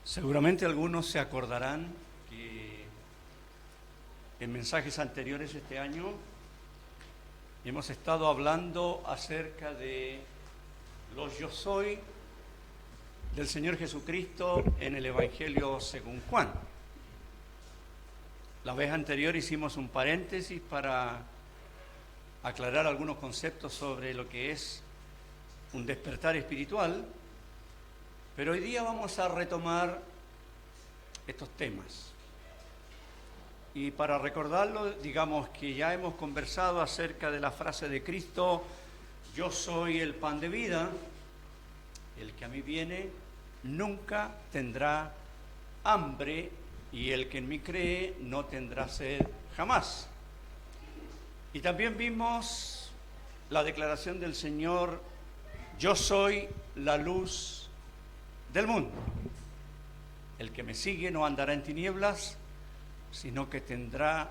Seguramente algunos se acordarán que en mensajes anteriores este año hemos estado hablando acerca de los yo soy del Señor Jesucristo en el Evangelio según Juan. La vez anterior hicimos un paréntesis para aclarar algunos conceptos sobre lo que es un despertar espiritual, pero hoy día vamos a retomar estos temas. Y para recordarlo, digamos que ya hemos conversado acerca de la frase de Cristo: yo soy el pan de vida, el que a mí viene nunca tendrá hambre, y el que en mí cree no tendrá sed jamás. Y también vimos la declaración del Señor: yo soy la luz del mundo. El que me sigue no andará en tinieblas, sino que tendrá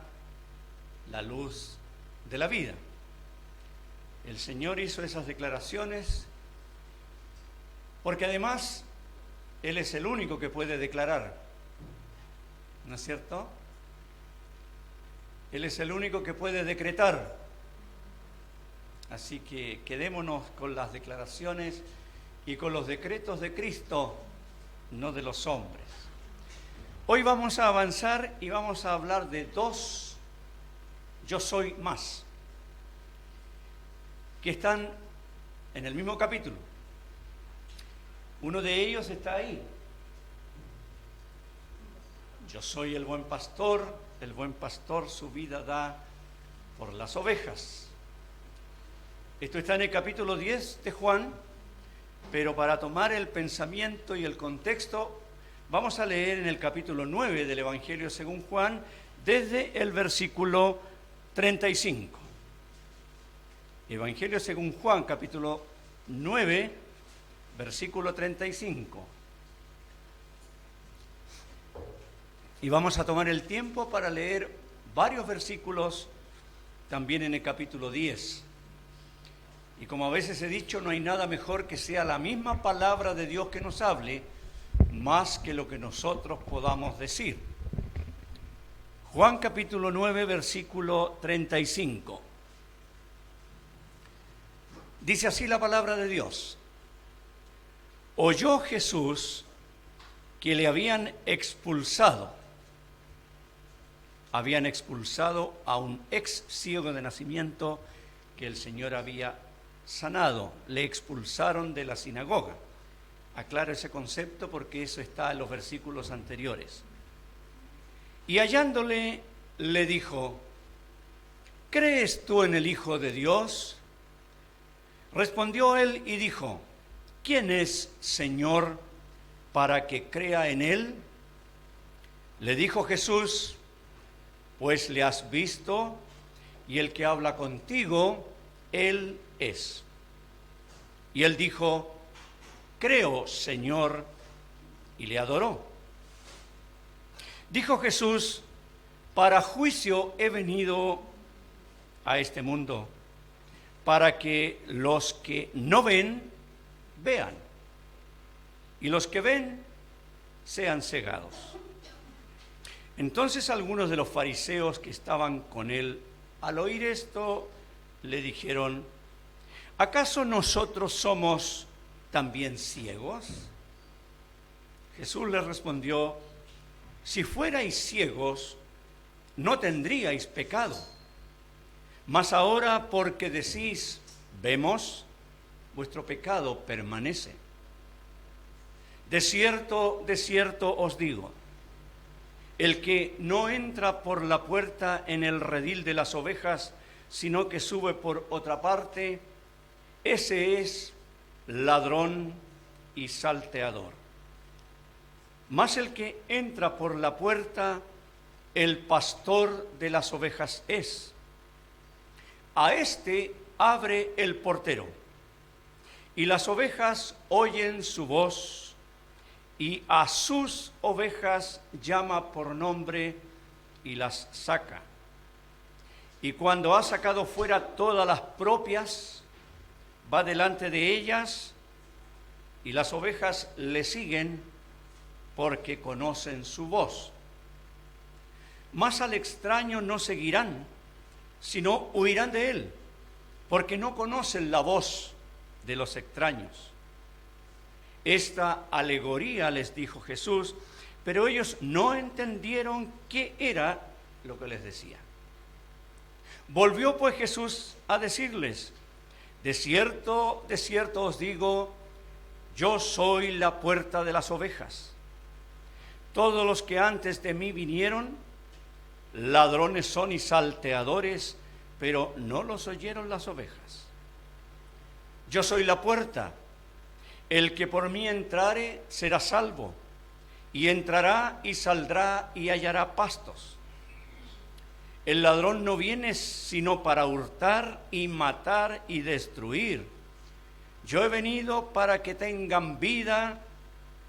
la luz de la vida. El Señor hizo esas declaraciones porque además Él es el único que puede declarar, ¿no es cierto? Él es el único que puede decretar. Así que quedémonos con las declaraciones y con los decretos de Cristo, no de los hombres. Hoy vamos a avanzar y vamos a hablar de dos yo soy más, que están en el mismo capítulo. Uno de ellos está ahí. Yo soy el buen pastor su vida da por las ovejas. Esto está en el capítulo 10 de Juan, pero para tomar el pensamiento y el contexto, vamos a leer en el capítulo 9 del Evangelio según Juan, desde el versículo 35. Evangelio según Juan, capítulo 9, versículo 35. Y vamos a tomar el tiempo para leer varios versículos también en el capítulo 10. Y como a veces he dicho, no hay nada mejor que sea la misma palabra de Dios que nos hable, más que lo que nosotros podamos decir. Juan capítulo 9, versículo 35. Dice así la palabra de Dios: oyó Jesús que le habían expulsado a un ex ciego de nacimiento que el Señor había sanado. Le expulsaron de la sinagoga. Aclaro ese concepto porque eso está en los versículos anteriores. Y hallándole, le dijo: ¿crees tú en el Hijo de Dios? Respondió él y dijo: ¿quién es, Señor, para que crea en él? Le dijo Jesús: pues le has visto, y el que habla contigo, él es. Y él dijo: creo, Señor, y le adoró. Dijo Jesús: para juicio he venido a este mundo, para que los que no ven, vean, y los que ven, sean cegados. Entonces algunos de los fariseos que estaban con él, al oír esto, le dijeron: ¿acaso nosotros somos también ciegos? Jesús les respondió: si fuerais ciegos, no tendríais pecado. Mas ahora, porque decís, vemos, vuestro pecado permanece. De cierto os digo, el que no entra por la puerta en el redil de las ovejas, sino que sube por otra parte, ese es ladrón y salteador. Mas el que entra por la puerta, el pastor de las ovejas es. A éste abre el portero, y las ovejas oyen su voz, y a sus ovejas llama por nombre y las saca. Y cuando ha sacado fuera todas las propias, va delante de ellas, y las ovejas le siguen porque conocen su voz. Mas al extraño no seguirán, sino huirán de él, porque no conocen la voz de los extraños. Esta alegoría les dijo Jesús, pero ellos no entendieron qué era lo que les decía. Volvió pues Jesús a decirles: de cierto os digo, yo soy la puerta de las ovejas. Todos los que antes de mí vinieron, ladrones son y salteadores, pero no los oyeron las ovejas. Yo soy la puerta. El que por mí entrare será salvo, y entrará y saldrá y hallará pastos. El ladrón no viene sino para hurtar y matar y destruir. Yo he venido para que tengan vida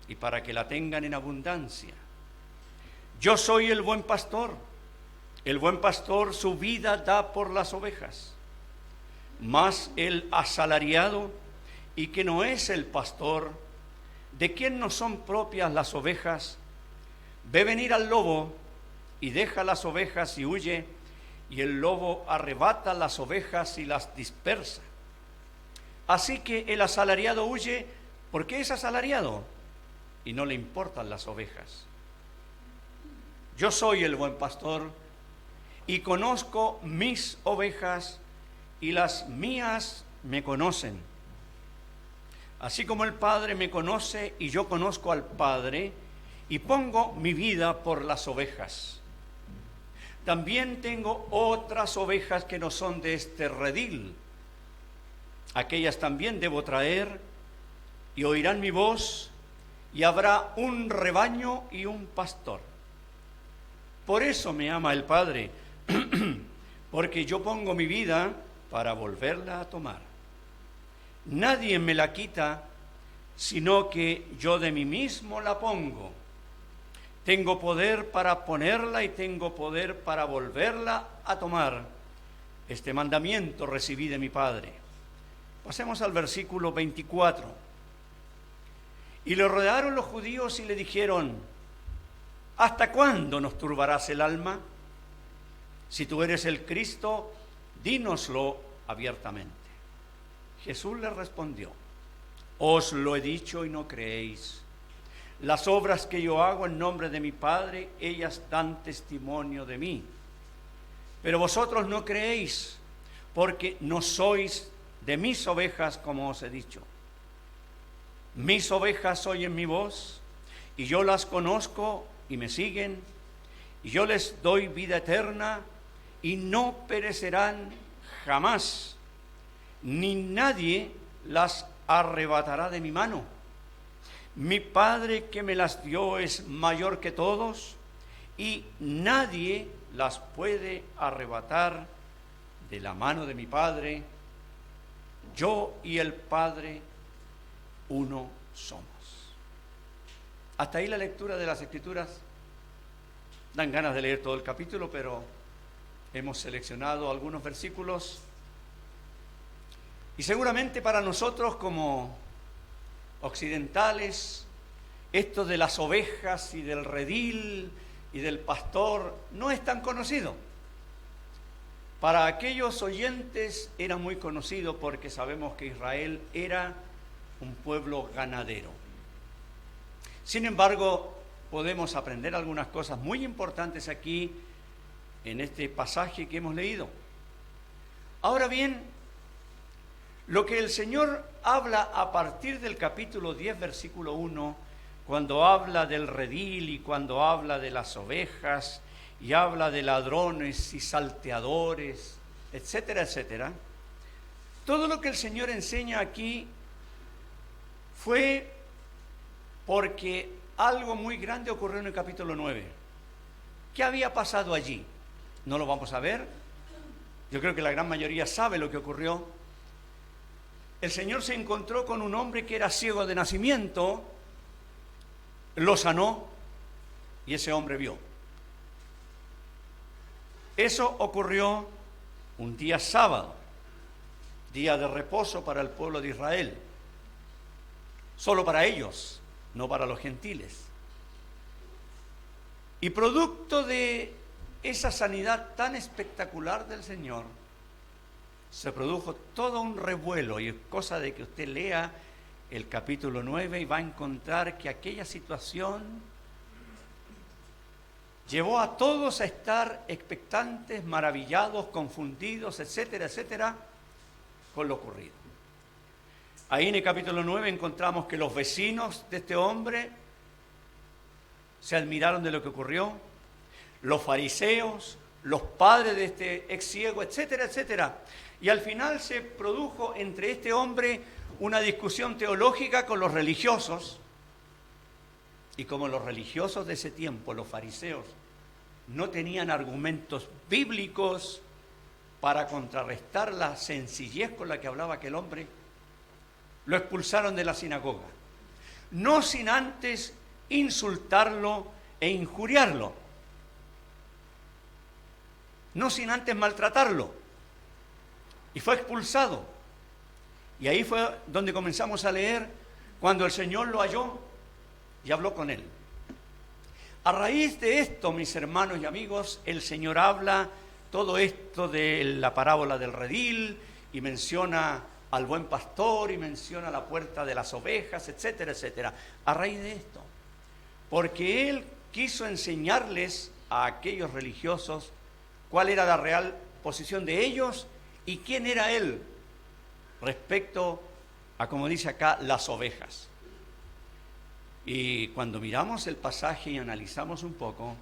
y para que la tengan en abundancia. Yo soy el buen pastor. El buen pastor su vida da por las ovejas. Mas el asalariado, y que no es el pastor, de quien no son propias las ovejas, ve venir al lobo y deja las ovejas y huye, y el lobo arrebata las ovejas y las dispersa. Así que el asalariado huye porque es asalariado y no le importan las ovejas. Yo soy el buen pastor y conozco mis ovejas, y las mías me conocen. Así como el Padre me conoce y yo conozco al Padre, y pongo mi vida por las ovejas. También tengo otras ovejas que no son de este redil. Aquellas también debo traer, y oirán mi voz, y habrá un rebaño y un pastor. Por eso me ama el Padre, porque yo pongo mi vida para volverla a tomar. Nadie me la quita, sino que yo de mí mismo la pongo. Tengo poder para ponerla y tengo poder para volverla a tomar. Este mandamiento recibí de mi Padre. Pasemos al versículo 24. Y le rodearon los judíos y le dijeron: ¿hasta cuándo nos turbarás el alma? Si tú eres el Cristo, dínoslo abiertamente. Jesús le respondió: os lo he dicho y no creéis. Las obras que yo hago en nombre de mi Padre, ellas dan testimonio de mí. Pero vosotros no creéis, porque no sois de mis ovejas, como os he dicho. Mis ovejas oyen mi voz, y yo las conozco y me siguen, y yo les doy vida eterna, y no perecerán jamás, ni nadie las arrebatará de mi mano. Mi Padre que me las dio es mayor que todos, y nadie las puede arrebatar de la mano de mi Padre. Yo y el Padre uno somos. Hasta ahí la lectura de las Escrituras. Dan ganas de leer todo el capítulo, pero hemos seleccionado algunos versículos. Y seguramente para nosotros como occidentales, esto de las ovejas y del redil y del pastor no es tan conocido. Para aquellos oyentes era muy conocido, porque sabemos que Israel era un pueblo ganadero. Sin embargo, podemos aprender algunas cosas muy importantes aquí en este pasaje que hemos leído. Ahora bien, lo que el Señor habla a partir del capítulo 10, versículo 1, cuando habla del redil y cuando habla de las ovejas y habla de ladrones y salteadores, etcétera, etcétera, todo lo que el Señor enseña aquí fue porque algo muy grande ocurrió en el capítulo 9. ¿Qué había pasado allí? No lo vamos a ver. Yo creo que la gran mayoría sabe lo que ocurrió. El Señor se encontró con un hombre que era ciego de nacimiento, lo sanó y ese hombre vio. Eso ocurrió un día sábado, día de reposo para el pueblo de Israel, solo para ellos, no para los gentiles. Y producto de esa sanidad tan espectacular del Señor, se produjo todo un revuelo, y es cosa de que usted lea el capítulo 9 y va a encontrar que aquella situación llevó a todos a estar expectantes, maravillados, confundidos, etcétera, etcétera, con lo ocurrido. Ahí en el capítulo 9 encontramos que los vecinos de este hombre se admiraron de lo que ocurrió, los fariseos, los padres de este ex ciego, etcétera, etcétera. Y al final se produjo entre este hombre una discusión teológica con los religiosos, y como los religiosos de ese tiempo, los fariseos, no tenían argumentos bíblicos para contrarrestar la sencillez con la que hablaba aquel hombre, lo expulsaron de la sinagoga, no sin antes insultarlo e injuriarlo, no sin antes maltratarlo, y fue expulsado. Y ahí fue donde comenzamos a leer, cuando el Señor lo halló y habló con él. A raíz de esto, mis hermanos y amigos, el Señor habla todo esto de la parábola del redil, y menciona al buen pastor, y menciona la puerta de las ovejas, etcétera, etcétera. A raíz de esto, porque Él quiso enseñarles a aquellos religiosos cuál era la real posición de ellos y quién era Él respecto a, como dice acá, las ovejas. Y cuando miramos el pasaje y analizamos un poco,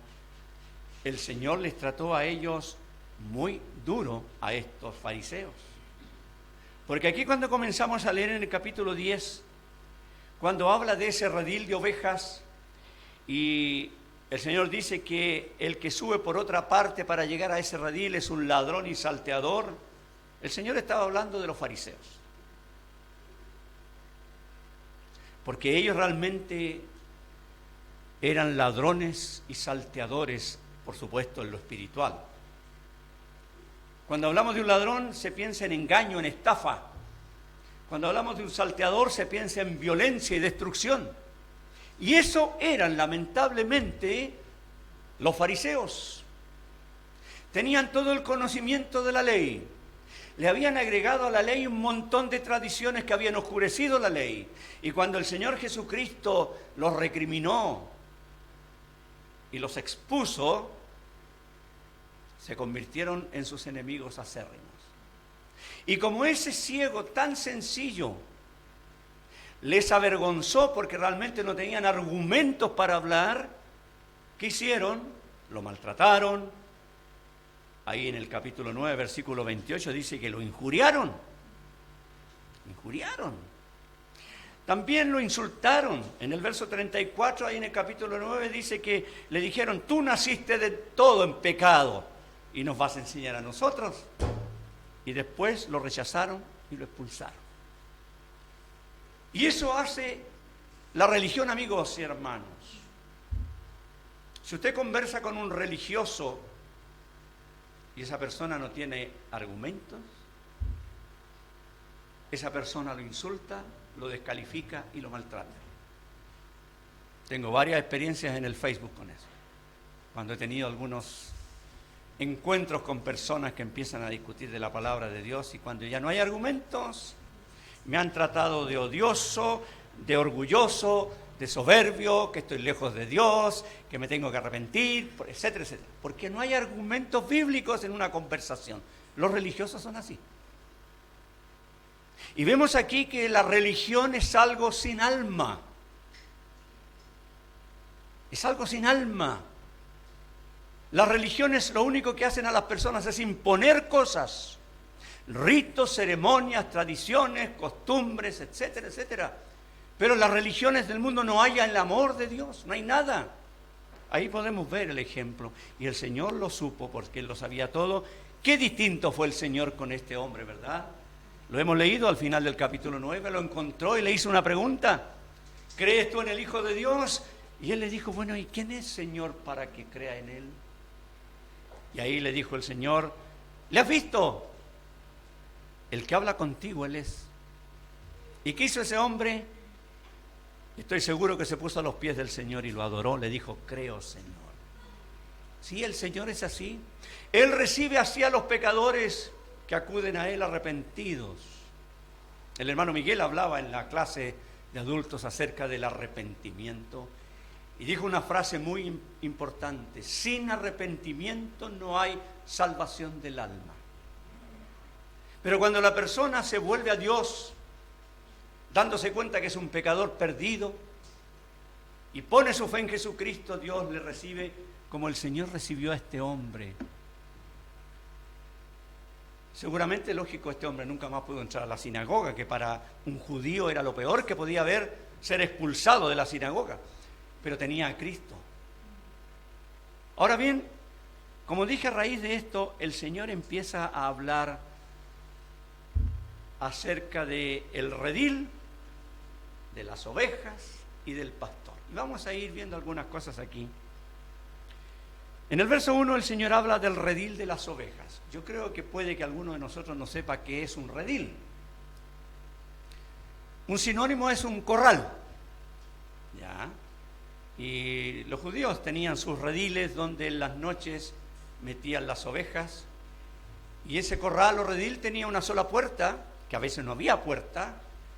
el Señor les trató a ellos muy duro, a estos fariseos. Porque aquí, cuando comenzamos a leer en el capítulo 10, cuando habla de ese redil de ovejas, y el Señor dice que el que sube por otra parte para llegar a ese redil es un ladrón y salteador, el Señor estaba hablando de los fariseos. Porque ellos realmente eran ladrones y salteadores, por supuesto, en lo espiritual. Cuando hablamos de un ladrón, se piensa en engaño, en estafa. Cuando hablamos de un salteador, se piensa en violencia y destrucción. Y eso eran, lamentablemente, los fariseos. Tenían todo el conocimiento de la ley. Le habían agregado a la ley un montón de tradiciones que habían oscurecido la ley. Y cuando el Señor Jesucristo los recriminó y los expuso, se convirtieron en sus enemigos acérrimos. Y como ese ciego tan sencillo les avergonzó porque realmente no tenían argumentos para hablar, ¿qué hicieron? Lo maltrataron. Ahí en el capítulo 9, versículo 28, dice que lo injuriaron. Injuriaron. También lo insultaron. En el verso 34, ahí en el capítulo 9, dice que le dijeron: tú naciste de todo en pecado y nos vas a enseñar a nosotros. Y después lo rechazaron y lo expulsaron. Y eso hace la religión, amigos y hermanos. Si usted conversa con un religioso y esa persona no tiene argumentos, esa persona lo insulta, lo descalifica y lo maltrata. Tengo varias experiencias en el Facebook con eso, cuando he tenido algunos encuentros con personas que empiezan a discutir de la palabra de Dios, y cuando ya no hay argumentos, me han tratado de odioso, de orgulloso, de soberbio, que estoy lejos de Dios, que me tengo que arrepentir, etcétera, etcétera. Porque no hay argumentos bíblicos en una conversación. Los religiosos son así. Y vemos aquí que la religión es algo sin alma. Es algo sin alma. Las religiones lo único que hacen a las personas es imponer cosas, ritos, ceremonias, tradiciones, costumbres, etcétera, etcétera. Pero en las religiones del mundo no hay el amor de Dios, no hay nada. Ahí podemos ver el ejemplo. Y el Señor lo supo porque Él lo sabía todo. Qué distinto fue el Señor con este hombre, ¿verdad? Lo hemos leído al final del capítulo 9, lo encontró y le hizo una pregunta: ¿crees tú en el Hijo de Dios? Y él le dijo: bueno, ¿y quién es, Señor, para que crea en Él? Y ahí le dijo el Señor: ¿Le has visto? El que habla contigo, Él es. ¿Y qué hizo ese hombre? Estoy seguro que se puso a los pies del Señor y lo adoró. Le dijo, creo, Señor. Sí, el Señor es así. Él recibe así a los pecadores que acuden a Él arrepentidos. El hermano Miguel hablaba en la clase de adultos acerca del arrepentimiento y dijo una frase muy importante: sin arrepentimiento no hay salvación del alma. Pero cuando la persona se vuelve a Dios, dándose cuenta que es un pecador perdido, y pone su fe en Jesucristo, Dios le recibe como el Señor recibió a este hombre. Seguramente, lógico, este hombre nunca más pudo entrar a la sinagoga, que para un judío era lo peor que podía haber, ser expulsado de la sinagoga. Pero tenía a Cristo. Ahora bien, como dije, a raíz de esto, el Señor empieza a hablar acerca del redil, de las ovejas y del pastor. Y vamos a ir viendo algunas cosas aquí. En el verso 1 el Señor habla del redil de las ovejas. Yo creo que puede que alguno de nosotros no sepa qué es un redil. Un sinónimo es un corral. ¿Ya? Y los judíos tenían sus rediles donde en las noches metían las ovejas. Y ese corral o redil tenía una sola puerta, que a veces no había puerta,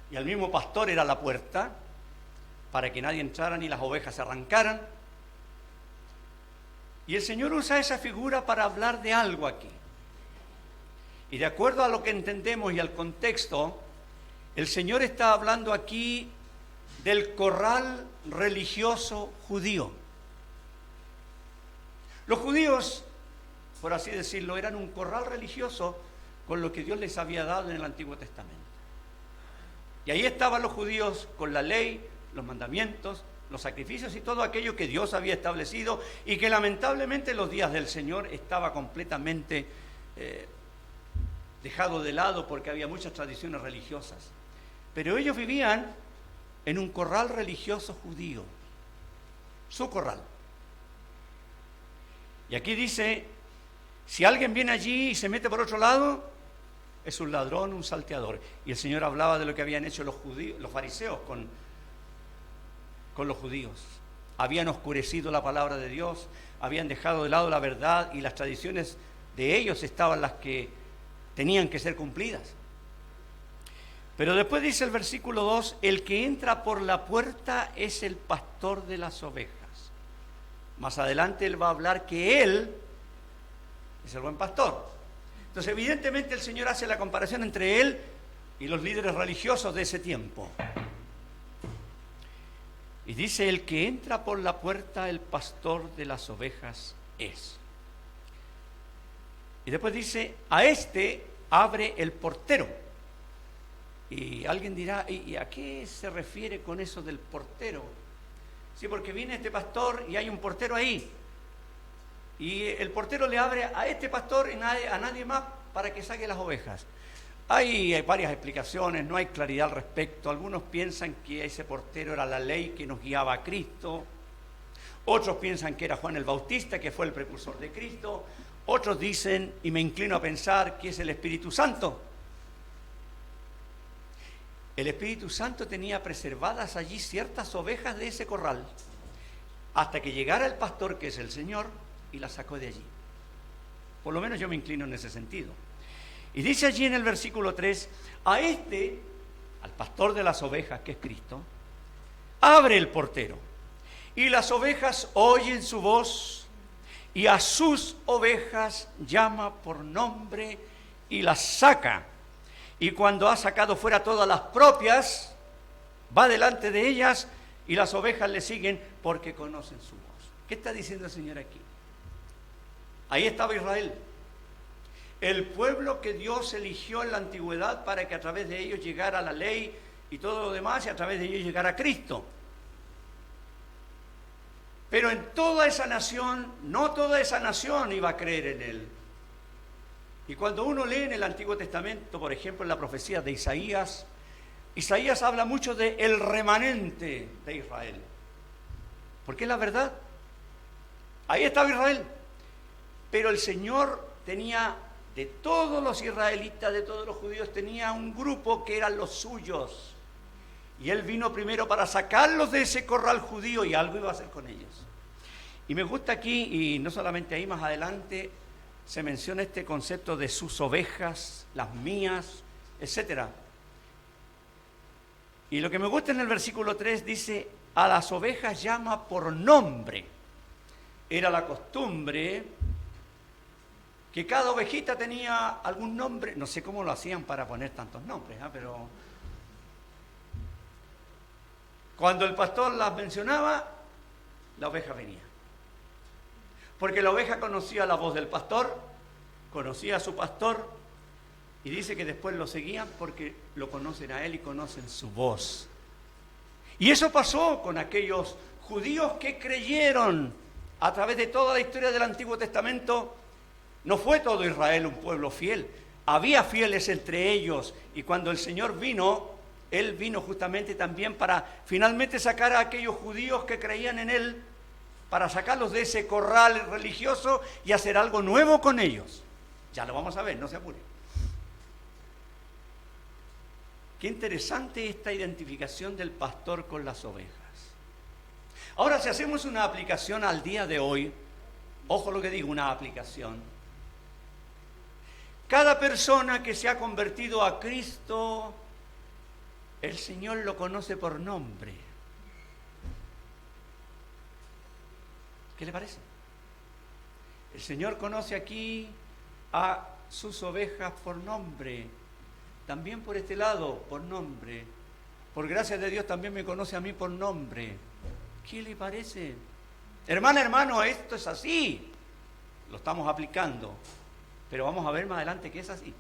y el mismo pastor era la puerta, para que nadie entrara ni las ovejas se arrancaran. Y el Señor usa esa figura para hablar de algo aquí. Y de acuerdo a lo que entendemos y al contexto, el Señor está hablando aquí del corral religioso judío. Los judíos, por así decirlo, eran un corral religioso con lo que Dios les había dado en el Antiguo Testamento. Y ahí estaban los judíos con la ley, los mandamientos, los sacrificios y todo aquello que Dios había establecido y que lamentablemente en los días del Señor estaba completamente dejado de lado porque había muchas tradiciones religiosas. Pero ellos vivían en un corral religioso judío, su corral. Y aquí dice, si alguien viene allí y se mete por otro lado, es un ladrón, un salteador. Y el Señor hablaba de lo que habían hecho los judíos, los fariseos con los judíos. Habían oscurecido la palabra de Dios, habían dejado de lado la verdad y las tradiciones de ellos estaban las que tenían que ser cumplidas. Pero después dice el versículo 2, el que entra por la puerta es el pastor de las ovejas. Más adelante él va a hablar que él es el buen pastor. Entonces evidentemente el Señor hace la comparación entre él y los líderes religiosos de ese tiempo. Y dice, el que entra por la puerta, el pastor de las ovejas es. Y después dice, a este abre el portero. Y alguien dirá, ¿y a qué se refiere con eso del portero? Sí, porque viene este pastor y hay un portero ahí. Y el portero le abre a este pastor y a nadie más para que saque las ovejas. Hay varias explicaciones, no hay claridad al respecto. Algunos piensan que ese portero era la ley que nos guiaba a Cristo. Otros piensan que era Juan el Bautista, que fue el precursor de Cristo. Otros dicen, y me inclino a pensar, que es el Espíritu Santo. El Espíritu Santo tenía preservadas allí ciertas ovejas de ese corral, hasta que llegara el pastor, que es el Señor, y las sacó de allí. Por lo menos yo me inclino en ese sentido. Y dice allí en el versículo 3, a este, al pastor de las ovejas, que es Cristo, abre el portero, y las ovejas oyen su voz, y a sus ovejas llama por nombre y las saca. Y cuando ha sacado fuera todas las propias, va delante de ellas y las ovejas le siguen porque conocen su voz. ¿Qué está diciendo el Señor aquí? Ahí estaba Israel, el pueblo que Dios eligió en la antigüedad para que a través de ellos llegara la ley y todo lo demás, y a través de ellos llegara Cristo. Pero en toda esa nación, no toda esa nación iba a creer en Él. Y cuando uno lee en el Antiguo Testamento, por ejemplo, en la profecía de Isaías, Isaías habla mucho de el remanente de Israel. Porque es la verdad. Ahí estaba Israel. Pero el Señor tenía de todos los israelitas, de todos los judíos, tenía un grupo que eran los suyos. Y él vino primero para sacarlos de ese corral judío y algo iba a hacer con ellos. Y me gusta aquí, y no solamente ahí, más adelante, se menciona este concepto de sus ovejas, las mías, etc. Y lo que me gusta en el versículo 3 dice, a las ovejas llama por nombre. Era la costumbre que cada ovejita tenía algún nombre, no sé cómo lo hacían para poner tantos nombres, pero cuando el pastor las mencionaba, la oveja venía. Porque la oveja conocía la voz del pastor, conocía a su pastor, y dice que después lo seguían porque lo conocen a él y conocen su voz. Y eso pasó con aquellos judíos que creyeron a través de toda la historia del Antiguo Testamento. No fue todo Israel un pueblo fiel, había fieles entre ellos, y cuando el Señor vino, Él vino justamente también para finalmente sacar a aquellos judíos que creían en Él, para sacarlos de ese corral religioso y hacer algo nuevo con ellos. Ya lo vamos a ver, no se apure. Qué interesante esta identificación del pastor con las ovejas. Ahora, si hacemos una aplicación al día de hoy, ojo lo que digo, una aplicación. Cada persona que se ha convertido a Cristo, el Señor lo conoce por nombre. ¿Qué le parece? El Señor conoce aquí a sus ovejas por nombre. También por este lado, por nombre. Por gracia de Dios también me conoce a mí por nombre. ¿Qué le parece? Hermana, hermano, esto es así. Lo estamos aplicando. Pero vamos a ver más adelante que es así.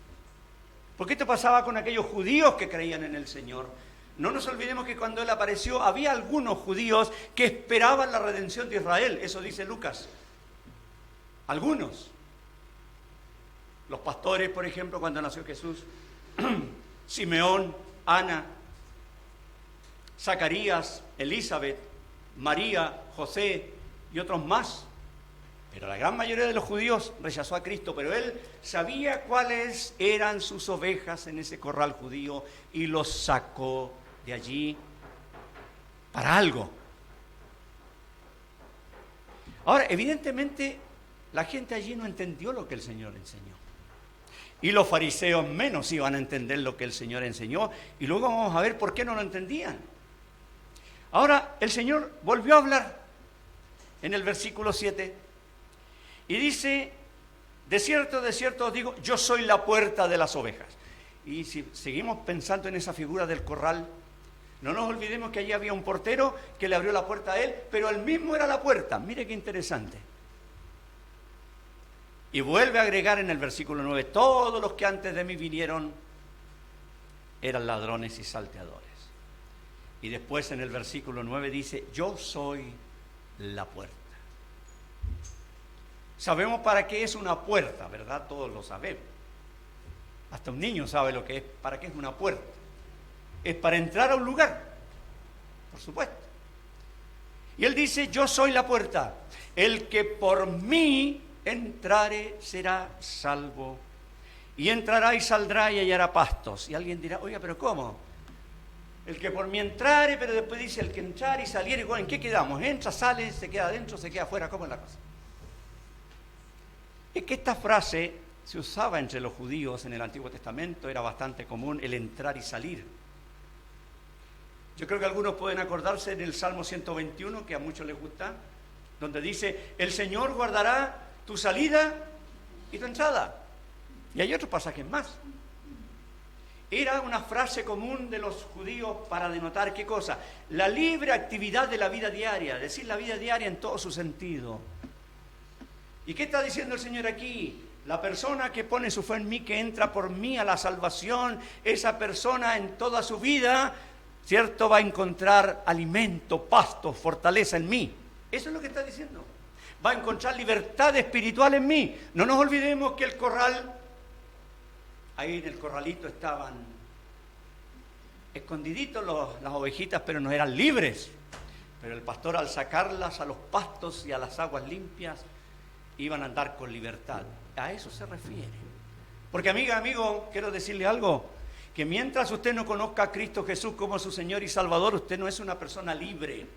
Porque esto pasaba con aquellos judíos que creían en el Señor. No nos olvidemos que cuando Él apareció, había algunos judíos que esperaban la redención de Israel. Eso dice Lucas. Algunos. Los pastores, por ejemplo, cuando nació Jesús. Simeón, Ana, Zacarías, Elizabeth, María, José y otros más. Pero la gran mayoría de los judíos rechazó a Cristo, pero Él sabía cuáles eran sus ovejas en ese corral judío y los sacó de allí para algo. Ahora, evidentemente, la gente allí no entendió lo que el Señor enseñó. Y los fariseos menos iban a entender lo que el Señor enseñó. Y luego vamos a ver por qué no lo entendían. Ahora, el Señor volvió a hablar en el versículo 7. Y dice, de cierto os digo, yo soy la puerta de las ovejas. Y si seguimos pensando en esa figura del corral, no nos olvidemos que allí había un portero que le abrió la puerta a él, pero él mismo era la puerta. Mire qué interesante. Y vuelve a agregar en el versículo 9, todos los que antes de mí vinieron eran ladrones y salteadores. Y después en el versículo 9 dice, yo soy la puerta. Sabemos para qué es una puerta, ¿verdad? Todos lo sabemos. Hasta un niño sabe lo que es, para qué es una puerta. Es para entrar a un lugar, por supuesto. Y él dice, yo soy la puerta. El que por mí entrare será salvo. Y entrará y saldrá y hallará pastos. Y alguien dirá, oiga, pero ¿cómo? El que por mí entrare, pero después dice el que entrare y saliere. Bueno, ¿en qué quedamos? Entra, sale, se queda adentro, se queda afuera. ¿Cómo es la cosa? Es que esta frase se usaba entre los judíos en el Antiguo Testamento, era bastante común el entrar y salir. Yo creo que algunos pueden acordarse en el Salmo 121, que a muchos les gusta, donde dice, el Señor guardará tu salida y tu entrada. Y hay otros pasajes más. Era una frase común de los judíos para denotar ¿qué cosa? La libre actividad de la vida diaria, es decir, la vida diaria en todo su sentido. ¿Y qué está diciendo el Señor aquí? La persona que pone su fe en mí, que entra por mí a la salvación, esa persona en toda su vida, ¿cierto? Va a encontrar alimento, pasto, fortaleza en mí. Eso es lo que está diciendo. Va a encontrar libertad espiritual en mí. No nos olvidemos que el corral, ahí en el corralito estaban escondiditos las ovejitas, pero no eran libres. Pero el pastor, al sacarlas a los pastos y a las aguas limpias, iban a andar con libertad. A eso se refiere. Porque amiga, amigo, quiero decirle algo, que mientras usted no conozca a Cristo Jesús como su Señor y Salvador, usted no es una persona libre.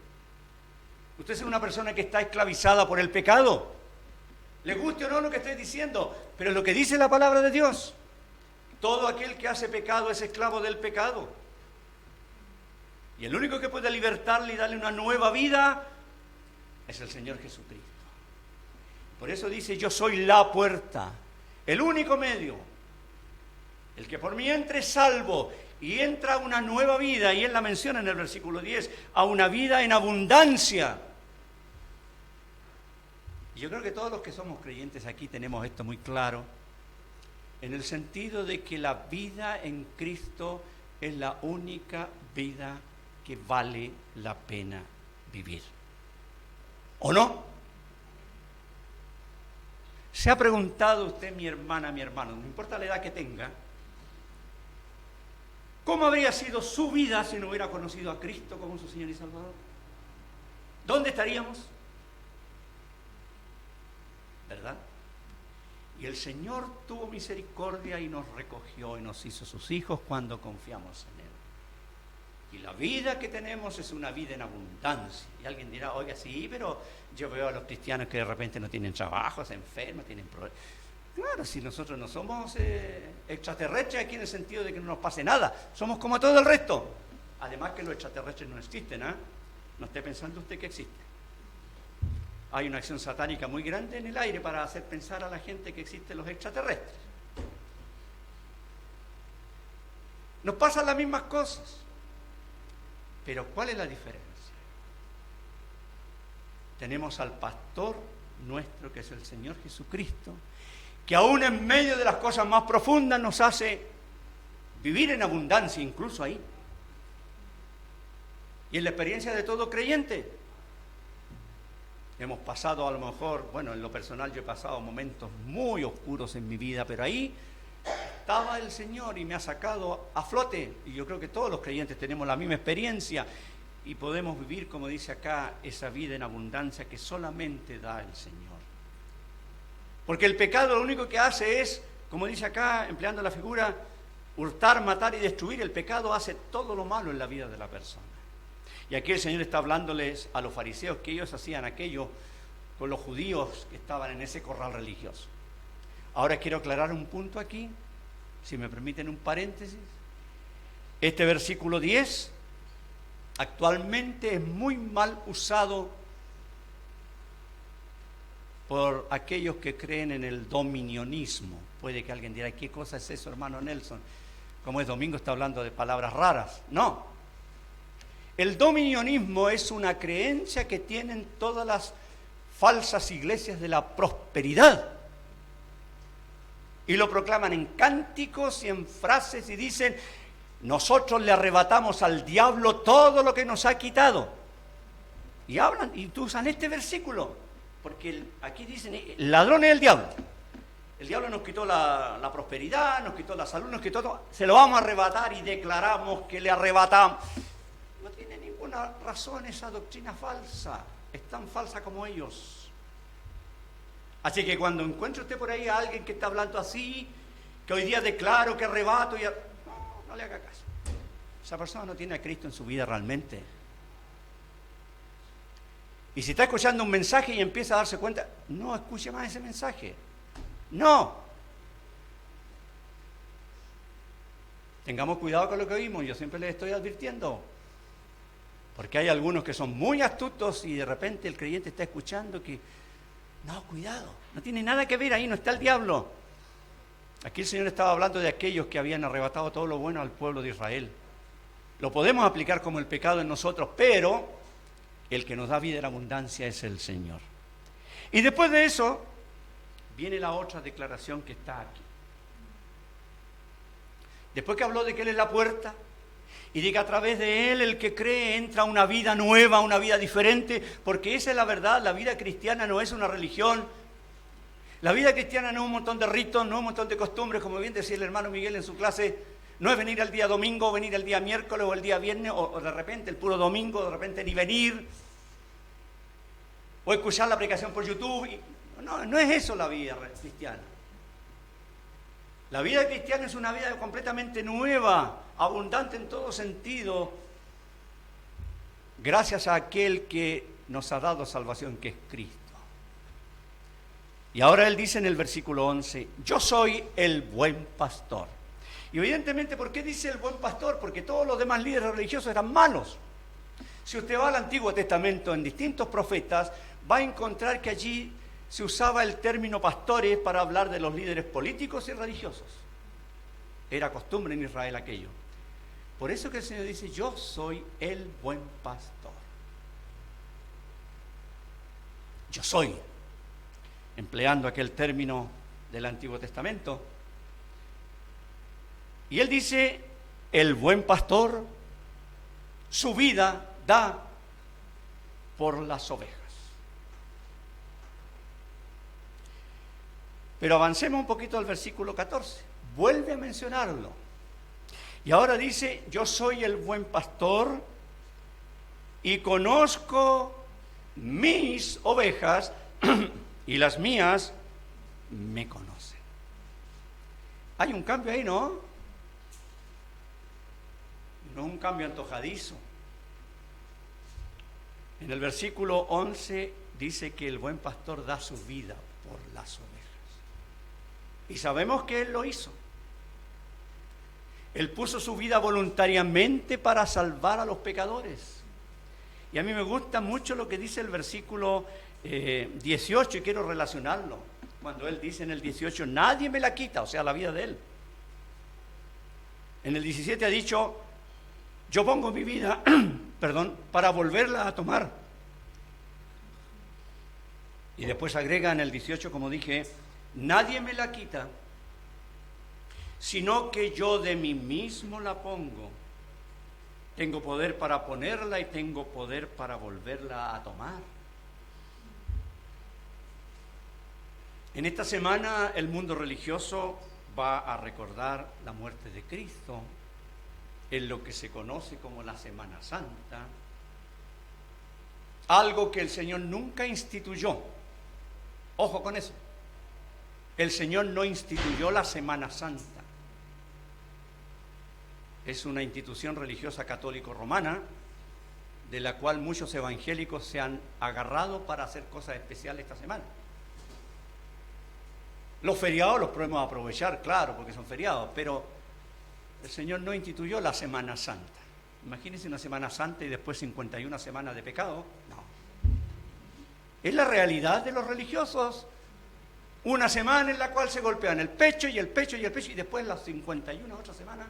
Usted es una persona que está esclavizada por el pecado. Le guste o no lo que estoy diciendo, pero es lo que dice la palabra de Dios. Todo aquel que hace pecado es esclavo del pecado. Y el único que puede libertarle y darle una nueva vida es el Señor Jesucristo. Por eso dice, yo soy la puerta, el único medio. El que por mí entre es salvo y entra a una nueva vida, y él la menciona en el versículo 10, a una vida en abundancia. Y yo creo que todos los que somos creyentes aquí tenemos esto muy claro, en el sentido de que la vida en Cristo es la única vida que vale la pena vivir. ¿O no? ¿Se ha preguntado usted, mi hermana, mi hermano, no importa la edad que tenga, cómo habría sido su vida si no hubiera conocido a Cristo como su Señor y Salvador? ¿Dónde estaríamos? ¿Verdad? Y el Señor tuvo misericordia y nos recogió y nos hizo sus hijos cuando confiamos en Él. Y la vida que tenemos es una vida en abundancia. Y alguien dirá, oiga, sí, pero yo veo a los cristianos que de repente no tienen trabajo, se enferman, tienen problemas. Claro, si nosotros no somos extraterrestres aquí en el sentido de que no nos pase nada, somos como todo el resto. Además que los extraterrestres no existen, ¿eh? No esté pensando usted que existen. Hay una acción satánica muy grande en el aire para hacer pensar a la gente que existen los extraterrestres. Nos pasan las mismas cosas. Pero ¿cuál es la diferencia? Tenemos al pastor nuestro, que es el Señor Jesucristo, que aún en medio de las cosas más profundas nos hace vivir en abundancia, incluso ahí. Y en la experiencia de todo creyente, hemos pasado a lo mejor, bueno, en lo personal yo he pasado momentos muy oscuros en mi vida, pero ahí estaba el Señor y me ha sacado a flote. Y yo creo que todos los creyentes tenemos la misma experiencia y podemos vivir, como dice acá, esa vida en abundancia que solamente da el Señor. Porque el pecado lo único que hace es, como dice acá, empleando la figura, hurtar, matar y destruir. El pecado hace todo lo malo en la vida de la persona. Y aquí el Señor está hablándoles a los fariseos que ellos hacían aquello con los judíos que estaban en ese corral religioso. Ahora quiero aclarar un punto aquí, si me permiten un paréntesis. Este versículo 10 actualmente es muy mal usado por aquellos que creen en el dominionismo. Puede que alguien diga, ¿qué cosa es eso, hermano Nelson? Como es domingo, está hablando de palabras raras. No. El dominionismo es una creencia que tienen todas las falsas iglesias de la prosperidad. Y lo proclaman en cánticos y en frases y dicen, nosotros le arrebatamos al diablo todo lo que nos ha quitado. Y hablan y usan este versículo, porque aquí dicen, el ladrón es el diablo. El diablo nos quitó la prosperidad, nos quitó la salud, nos quitó todo. Se lo vamos a arrebatar y declaramos que le arrebatamos. No tiene ninguna razón esa doctrina falsa, es tan falsa como ellos. Así que cuando encuentre usted por ahí a alguien que está hablando así, que hoy día declaro, que arrebato, no le haga caso. Esa persona no tiene a Cristo en su vida realmente. Y si está escuchando un mensaje y empieza a darse cuenta, no escuche más ese mensaje. No. Tengamos cuidado con lo que oímos, yo siempre les estoy advirtiendo. Porque hay algunos que son muy astutos y de repente el creyente está escuchando que no, cuidado, no tiene nada que ver ahí, no está el diablo. Aquí el Señor estaba hablando de aquellos que habían arrebatado todo lo bueno al pueblo de Israel. Lo podemos aplicar como el pecado en nosotros, pero el que nos da vida en abundancia es el Señor. Y después de eso, viene la otra declaración que está aquí. Después que habló de que Él es la puerta, y de que a través de Él el que cree entra a una vida nueva, una vida diferente, porque esa es la verdad, la vida cristiana no es una religión. La vida cristiana no es un montón de ritos, no es un montón de costumbres, como bien decía el hermano Miguel en su clase, no es venir el día domingo, o venir el día miércoles, o el día viernes, o de repente el puro domingo, de repente ni venir, o escuchar la predicación por YouTube. No es eso la vida cristiana. La vida cristiana es una vida completamente nueva, abundante en todo sentido, gracias a aquel que nos ha dado salvación, que es Cristo. Y ahora él dice en el versículo 11, yo soy el buen pastor. Y evidentemente, ¿por qué dice el buen pastor? Porque todos los demás líderes religiosos eran malos. Si usted va al Antiguo Testamento en distintos profetas, va a encontrar que allí se usaba el término pastores para hablar de los líderes políticos y religiosos. Era costumbre en Israel aquello. Por eso que el Señor dice, yo soy el buen pastor. Yo soy, empleando aquel término del Antiguo Testamento. Y él dice, el buen pastor su vida da por las ovejas. Pero avancemos un poquito al versículo 14. Vuelve a mencionarlo. Y ahora dice, yo soy el buen pastor y conozco mis ovejas y las mías me conocen. Hay un cambio ahí, ¿no? No es un cambio antojadizo. En el versículo 11 dice que el buen pastor da su vida por las ovejas. Y sabemos que él lo hizo. Él puso su vida voluntariamente para salvar a los pecadores. Y a mí me gusta mucho lo que dice el versículo 18 y quiero relacionarlo. Cuando él dice en el 18, nadie me la quita, o sea, la vida de él. En el 17 ha dicho, yo pongo mi vida, para volverla a tomar. Y después agrega en el 18, como dije, nadie me la quita, sino que yo de mí mismo la pongo. Tengo poder para ponerla y tengo poder para volverla a tomar. En esta semana el mundo religioso va a recordar la muerte de Cristo en lo que se conoce como la Semana Santa, algo que el Señor nunca instituyó. Ojo con eso. El Señor no instituyó la Semana Santa. Es una institución religiosa católico-romana de la cual muchos evangélicos se han agarrado para hacer cosas especiales esta semana. Los feriados los podemos aprovechar, claro, porque son feriados, pero el Señor no instituyó la Semana Santa. Imagínense una Semana Santa y después 51 semanas de pecado. No. Es la realidad de los religiosos. Una semana en la cual se golpean el pecho y el pecho y el pecho y después las 51 otras semanas.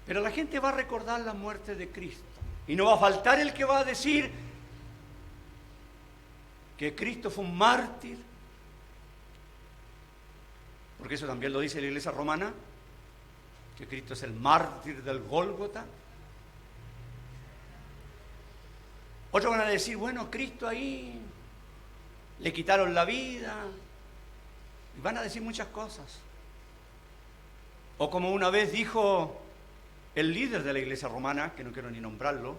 Pero la gente va a recordar la muerte de Cristo. Y no va a faltar el que va a decir que Cristo fue un mártir. Porque eso también lo dice la Iglesia romana, que Cristo es el mártir del Gólgota. Otros van a decir, bueno, Cristo ahí le quitaron la vida. Y van a decir muchas cosas. O como una vez dijo el líder de la Iglesia romana, que no quiero ni nombrarlo,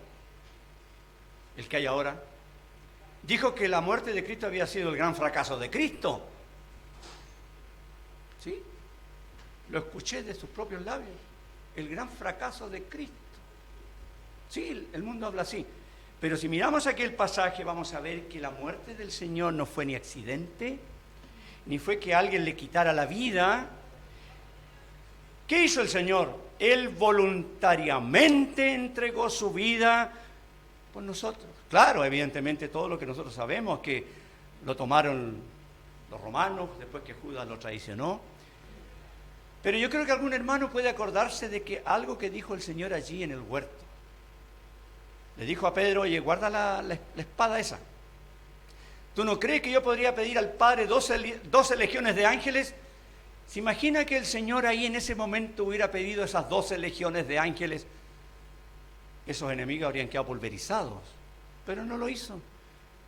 el que hay ahora, dijo que la muerte de Cristo había sido el gran fracaso de Cristo. ¿Sí? Lo escuché de sus propios labios. El gran fracaso de Cristo. Sí, el mundo habla así. Pero si miramos aquí el pasaje, vamos a ver que la muerte del Señor no fue ni accidente, ni fue que alguien le quitara la vida. ¿Qué hizo el Señor? Él voluntariamente entregó su vida por nosotros. Claro, evidentemente todo lo que nosotros sabemos, que lo tomaron los romanos, después que Judas lo traicionó. Pero yo creo que algún hermano puede acordarse de que algo que dijo el Señor allí en el huerto. Le dijo a Pedro, oye, guarda la espada esa. ¿Tú no crees que yo podría pedir al Padre 12 legiones de ángeles? ¿Se imagina que el Señor ahí en ese momento hubiera pedido esas 12 legiones de ángeles? Esos enemigos habrían quedado pulverizados. Pero no lo hizo,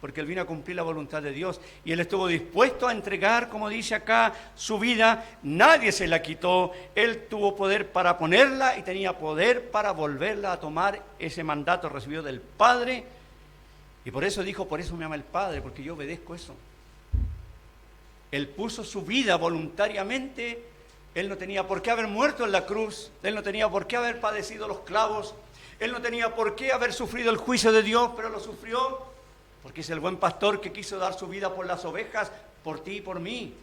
porque Él vino a cumplir la voluntad de Dios. Y Él estuvo dispuesto a entregar, como dice acá, su vida. Nadie se la quitó. Él tuvo poder para ponerla y tenía poder para volverla a tomar. Ese mandato recibido del Padre. Y por eso dijo, por eso me ama el Padre, porque yo obedezco eso. Él puso su vida voluntariamente. Él no tenía por qué haber muerto en la cruz. Él no tenía por qué haber padecido los clavos. Él no tenía por qué haber sufrido el juicio de Dios, pero lo sufrió porque es el buen pastor que quiso dar su vida por las ovejas, por ti y por mí,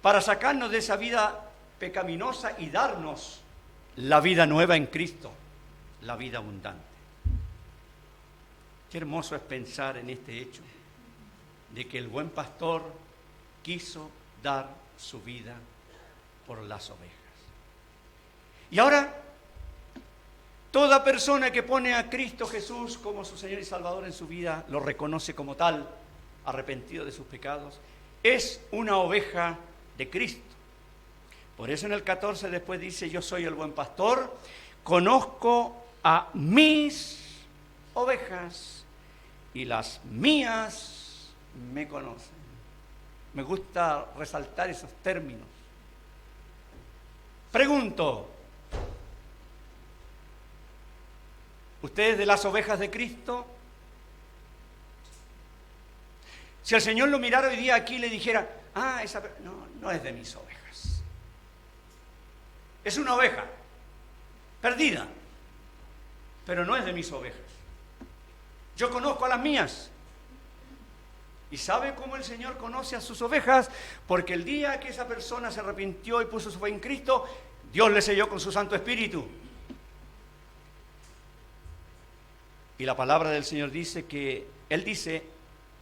para sacarnos de esa vida pecaminosa y darnos la vida nueva en Cristo, la vida abundante. Qué hermoso es pensar en este hecho, de que el buen pastor quiso dar su vida por las ovejas. Y ahora, toda persona que pone a Cristo Jesús como su Señor y Salvador en su vida, lo reconoce como tal, arrepentido de sus pecados, es una oveja de Cristo. Por eso en el 14 después dice: yo soy el buen pastor, conozco a mis ovejas y las mías me conocen. Me gusta resaltar esos términos. Pregunto, ¿usted es de las ovejas de Cristo? Si el Señor lo mirara hoy día aquí y le dijera: no es de mis ovejas. Es una oveja perdida, pero no es de mis ovejas. Yo conozco a las mías. ¿Y sabe cómo el Señor conoce a sus ovejas? Porque el día que esa persona se arrepintió y puso su fe en Cristo, Dios le selló con su Santo Espíritu. Y la palabra del Señor dice que, Él dice,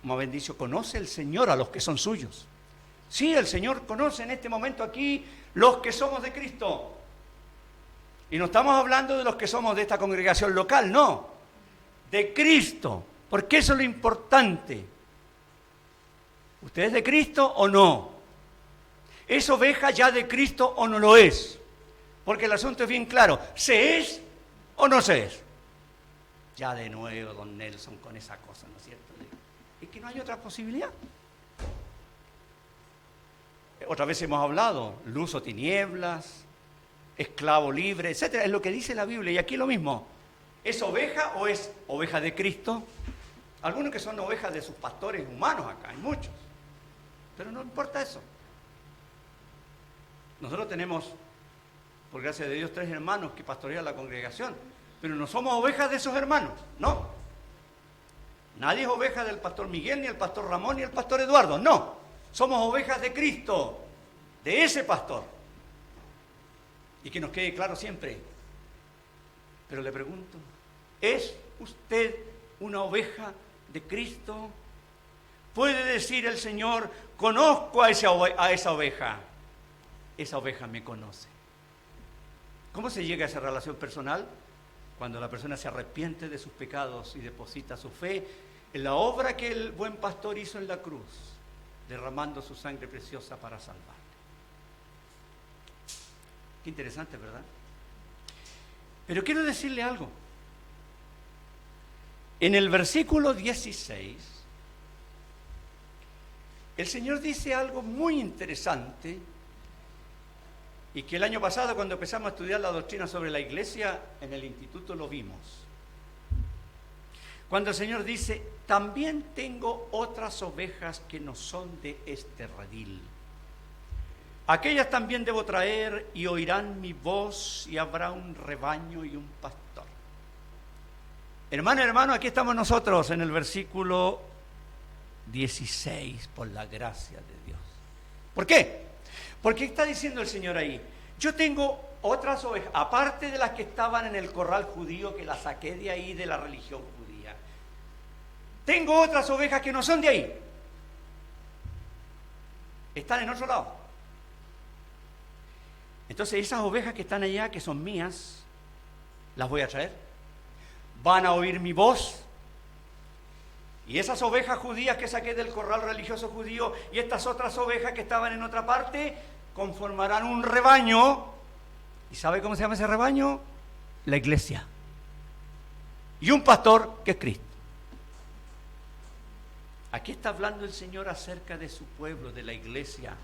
como habéis dicho, conoce el Señor a los que son suyos. Sí, el Señor conoce en este momento aquí los que somos de Cristo. Y no estamos hablando de los que somos de esta congregación local, no. De Cristo, porque eso es lo importante. ¿Usted es de Cristo o no? ¿Es oveja ya de Cristo o no lo es? Porque el asunto es bien claro. ¿Se es o no se es? Ya de nuevo, don Nelson, con esa cosa, ¿no es cierto? Es que no hay otra posibilidad. Otra vez hemos hablado, luz o tinieblas, esclavo libre, etcétera. Es lo que dice la Biblia. Y aquí lo mismo. ¿Es oveja o es oveja de Cristo? Algunos que son ovejas de sus pastores humanos acá, hay muchos. Pero no importa eso. Nosotros tenemos, por gracia de Dios, 3 hermanos que pastorean la congregación. Pero no somos ovejas de esos hermanos, no. Nadie es oveja del pastor Miguel, ni el pastor Ramón, ni el pastor Eduardo, no. Somos ovejas de Cristo, de ese pastor. Y que nos quede claro siempre. Pero le pregunto, ¿es usted una oveja de Cristo? Puede decir el Señor: conozco a esa oveja. Esa oveja me conoce. ¿Cómo se llega a esa relación personal? Cuando la persona se arrepiente de sus pecados y deposita su fe en la obra que el buen pastor hizo en la cruz, derramando su sangre preciosa para salvarle. Qué interesante, ¿verdad? Pero quiero decirle algo. En el versículo 16, el Señor dice algo muy interesante, y que el año pasado, cuando empezamos a estudiar la doctrina sobre la iglesia, en el instituto lo vimos. Cuando el Señor dice: también tengo otras ovejas que no son de este redil. Aquellas también debo traer, y oirán mi voz, y habrá un rebaño y un pastor. Hermano, aquí estamos nosotros en el versículo 16, por la gracia de Dios. ¿Por qué? Porque está diciendo el Señor ahí: yo tengo otras ovejas, aparte de las que estaban en el corral judío, que las saqué de ahí, de la religión judía. Tengo otras ovejas que no son de ahí. Están en otro lado. Entonces esas ovejas que están allá, que son mías, las voy a traer. Van a oír mi voz. Y esas ovejas judías que saqué del corral religioso judío y estas otras ovejas que estaban en otra parte conformarán un rebaño. ¿Y sabe cómo se llama ese rebaño? La iglesia. Y un pastor que es Cristo. Aquí está hablando el Señor acerca de su pueblo, de la iglesia.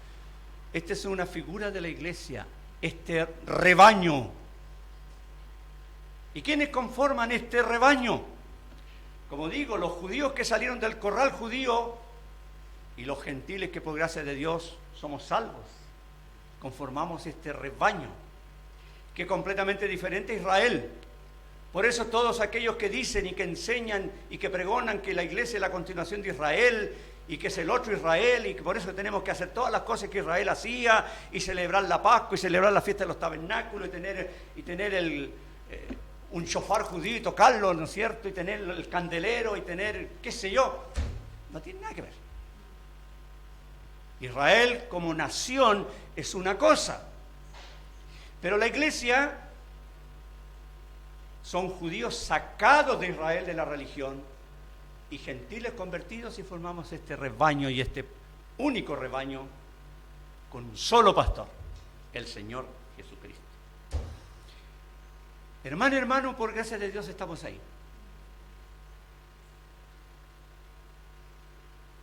Esta es una figura de la iglesia, este rebaño. ¿Y quiénes conforman este rebaño? Como digo, los judíos que salieron del corral judío y los gentiles que por gracia de Dios somos salvos. Conformamos este rebaño, que es completamente diferente a Israel. Por eso todos aquellos que dicen y que enseñan y que pregonan que la iglesia es la continuación de Israel y que es el otro Israel y que por eso tenemos que hacer todas las cosas que Israel hacía y celebrar la Pascua y celebrar la fiesta de los tabernáculos y tener un shofar judío y tocarlo, ¿no es cierto? Y tener el candelero y tener, qué sé yo, no tiene nada que ver. Israel como nación es una cosa, pero la iglesia son judíos sacados de Israel de la religión y gentiles convertidos y formamos este rebaño y este único rebaño con un solo pastor, el Señor Jesucristo. Hermano, por gracia de Dios estamos ahí.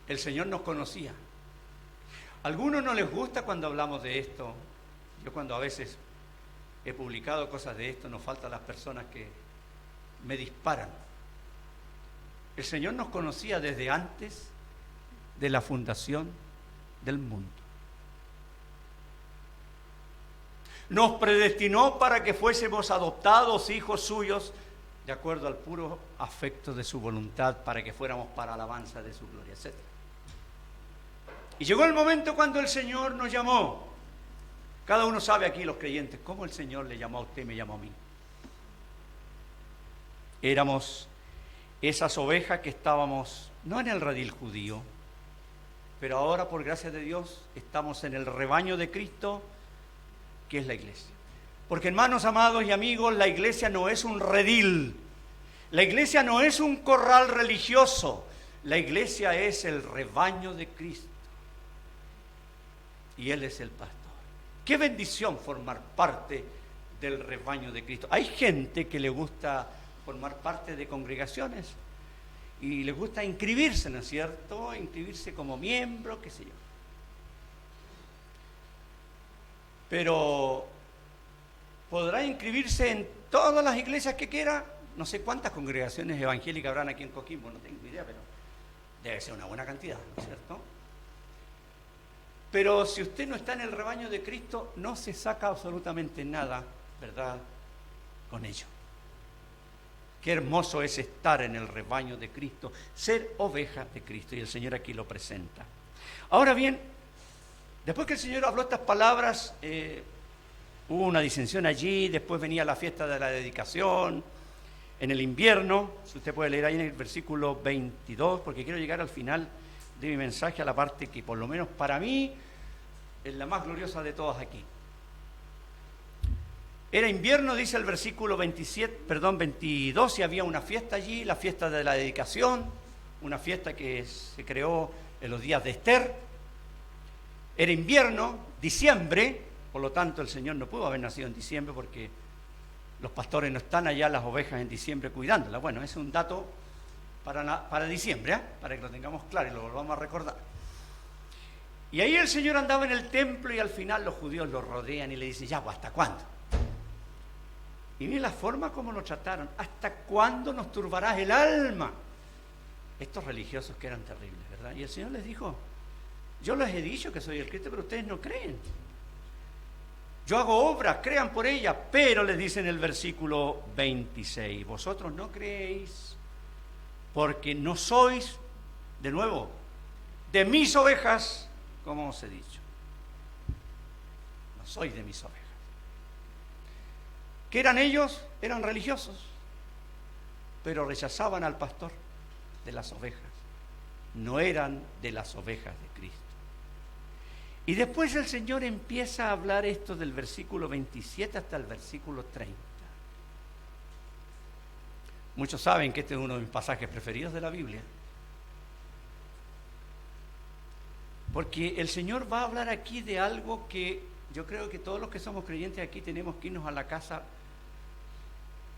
El Señor nos conocía. A algunos no les gusta cuando hablamos de esto. Yo cuando a veces he publicado cosas de esto, nos faltan las personas que me disparan. El Señor nos conocía desde antes de la fundación del mundo. Nos predestinó para que fuésemos adoptados hijos suyos de acuerdo al puro afecto de su voluntad, para que fuéramos para alabanza de su gloria, etc. Y llegó el momento cuando el Señor nos llamó. Cada uno sabe aquí, los creyentes, cómo el Señor le llamó a usted y me llamó a mí. Éramos esas ovejas que estábamos, no en el redil judío, pero ahora por gracia de Dios estamos en el rebaño de Cristo, que es la iglesia. Porque hermanos amados y amigos, la iglesia no es un redil, la iglesia no es un corral religioso, la iglesia es el rebaño de Cristo y Él es el pastor. Qué bendición formar parte del rebaño de Cristo. Hay gente que le gusta formar parte de congregaciones y le gusta inscribirse, ¿no es cierto? Inscribirse como miembro, qué sé yo. Pero podrá inscribirse en todas las iglesias que quiera. No sé cuántas congregaciones evangélicas habrán aquí en Coquimbo, no tengo idea, pero debe ser una buena cantidad, ¿no es cierto? Pero si usted no está en el rebaño de Cristo, no se saca absolutamente nada, ¿verdad?, con ello. Qué hermoso es estar en el rebaño de Cristo, ser oveja de Cristo, y el Señor aquí lo presenta. Ahora bien, después que el Señor habló estas palabras, hubo una disensión allí, después venía la fiesta de la dedicación, en el invierno, si usted puede leer ahí en el versículo 22, porque quiero llegar al final de mi mensaje a la parte que por lo menos para mí es la más gloriosa de todas aquí. Era invierno, dice el versículo 22, y había una fiesta allí, la fiesta de la dedicación, una fiesta que se creó en los días de Esther. Era invierno, diciembre, por lo tanto el Señor no pudo haber nacido en diciembre porque los pastores no están allá, las ovejas en diciembre cuidándolas. Bueno, es un dato para diciembre, para que lo tengamos claro y lo volvamos a recordar. Y ahí el Señor andaba en el templo y al final los judíos lo rodean y le dicen, ya, ¿hasta cuándo? Y miren la forma como lo trataron. ¿Hasta cuándo nos turbarás el alma? Estos religiosos que eran terribles, ¿verdad? Y el Señor les dijo, yo les he dicho que soy el Cristo, pero ustedes no creen. Yo hago obras, crean por ellas, pero les dice en el versículo 26, vosotros no creéis porque no sois, de nuevo, de mis ovejas, como os he dicho. No sois de mis ovejas. ¿Qué eran ellos? Eran religiosos, pero rechazaban al pastor de las ovejas. No eran de las ovejas de Cristo. Y después el Señor empieza a hablar esto del versículo 27 hasta el versículo 30. Muchos saben que este es uno de mis pasajes preferidos de la Biblia. Porque el Señor va a hablar aquí de algo que yo creo que todos los que somos creyentes aquí tenemos que irnos a la casa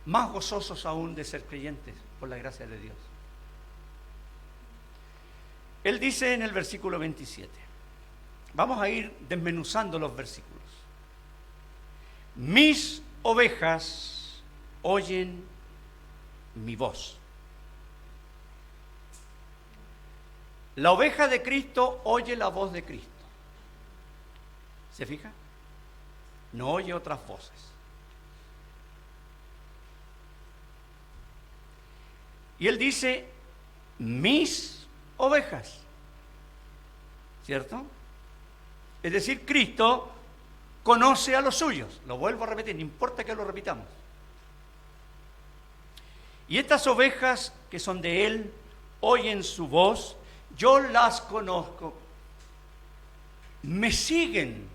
más gozosos aún de ser creyentes, por la gracia de Dios. Él dice en el versículo 27, vamos a ir desmenuzando los versículos. Mis ovejas oyen mi voz. La oveja de Cristo oye la voz de Cristo. ¿Se fija? No oye otras voces. Y él dice, mis ovejas. ¿Cierto? Es decir, Cristo conoce a los suyos. Lo vuelvo a repetir, no importa que lo repitamos. Y estas ovejas que son de Él, oyen su voz, yo las conozco, me siguen.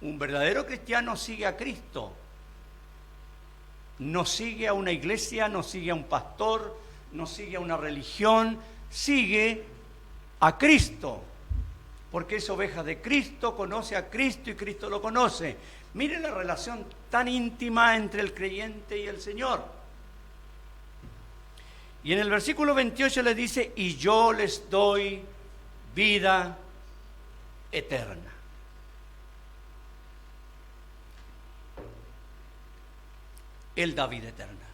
Un verdadero cristiano sigue a Cristo. No sigue a una iglesia, no sigue a un pastor, no sigue a una religión, sigue a Cristo. Porque es oveja de Cristo, conoce a Cristo y Cristo lo conoce. Miren la relación tan íntima entre el creyente y el Señor. Y en el versículo 28 le dice, y yo les doy vida eterna. Él da vida eterna.